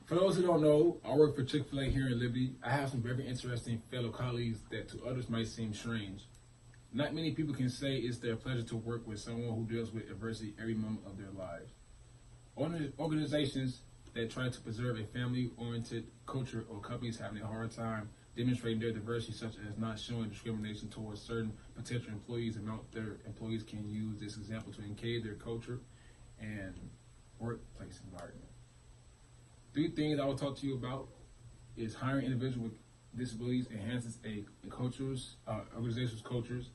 For those who don't know, I work for Chick-fil-A here in Liberty. I have some very interesting fellow colleagues that to others might seem strange. Not many people can say it's their pleasure to work with someone who deals with adversity every moment of their lives. Organizations that try to preserve a family-oriented culture or companies having a hard time demonstrating their diversity, such as not showing discrimination towards certain potential employees, amount their employees can use this example to engage their culture and workplace environment. Three things I will talk to you about is hiring individuals with disabilities enhances a organization's cultures,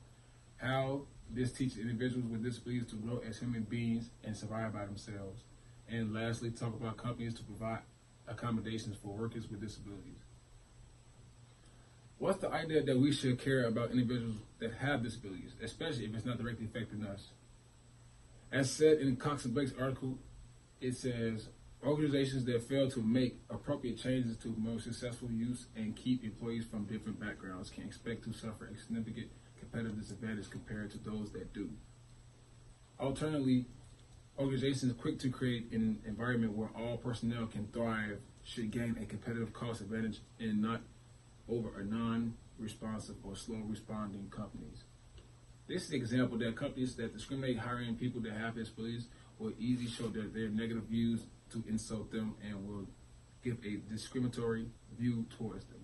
how this teaches individuals with disabilities to grow as human beings and survive by themselves, and lastly, talk about companies to provide accommodations for workers with disabilities. What's the idea that we should care about individuals that have disabilities, especially if it's not directly affecting us? As said in Cox and Blake's article, it says, organizations that fail to make appropriate changes to promote successful use and keep employees from different backgrounds can expect to suffer a significant competitive disadvantage compared to those that do. Alternatively, organizations quick to create an environment where all personnel can thrive should gain a competitive cost advantage and not over a non-responsive or slow-responding companies. This is an example that companies that discriminate hiring people that have disabilities will easily show their negative views to insult them and will give a discriminatory view towards them.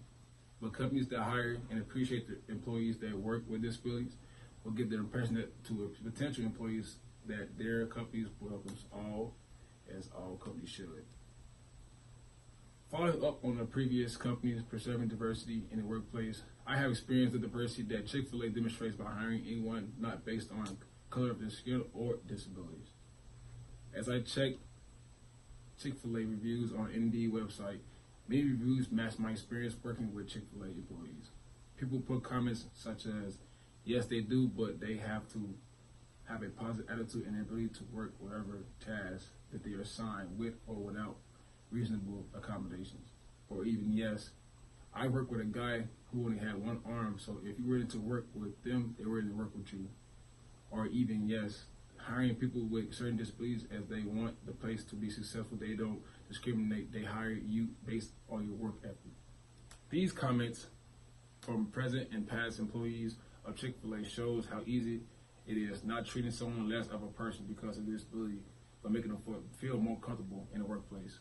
But companies that hire and appreciate the employees that work with disabilities will give the impression that to potential employees that their companies welcomes all, as all companies should. Following up on the previous companies preserving diversity in the workplace, I have experienced the diversity that Chick-fil-A demonstrates by hiring anyone not based on color of their skin or disabilities. As I checked Chick-fil-A reviews on Indeed website, many reviews match my experience working with Chick-fil-A employees. People put comments such as, yes, they do, but they have to have a positive attitude and ability to work whatever task that they are assigned with or without reasonable accommodations. Or even, yes, I work with a guy who only had one arm, so if you're ready to work with them, they're ready to work with you. Or even, yes, hiring people with certain disabilities as they want the place to be successful. They don't discriminate. They hire you based on your work ethic. These comments from present and past employees of Chick-fil-A shows how easy it is not treating someone less of a person because of disability, but making them feel more comfortable in the workplace.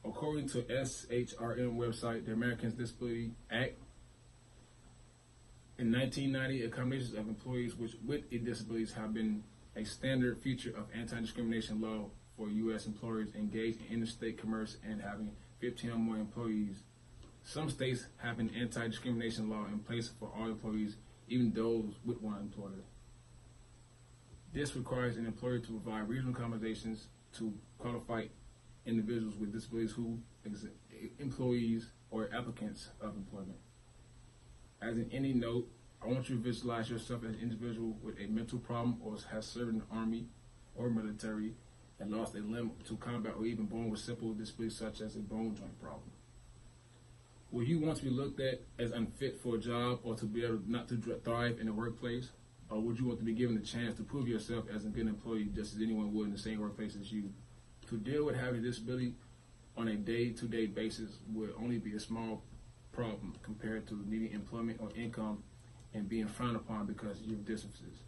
According to SHRM website, the Americans Disability Act, in 1990, accommodations of employees with disabilities have been a standard feature of anti-discrimination law for U.S. employers engaged in interstate commerce and having 15 or more employees. Some states have an anti-discrimination law in place for all employees, even those with one employer. This requires an employer to provide reasonable accommodations to qualified individuals with disabilities who employees or applicants of employment. As in any note, I want you to visualize yourself as an individual with a mental problem or has served in the army or military and lost a limb to combat or even born with simple disabilities such as a bone joint problem. Will you want to be looked at as unfit for a job or to be able not to thrive in the workplace? Or would you want to be given the chance to prove yourself as a good employee just as anyone would in the same workplace as you? To deal with having a disability on a day-to-day basis would only be a small problem compared to needing employment or income and being frowned upon because of your differences.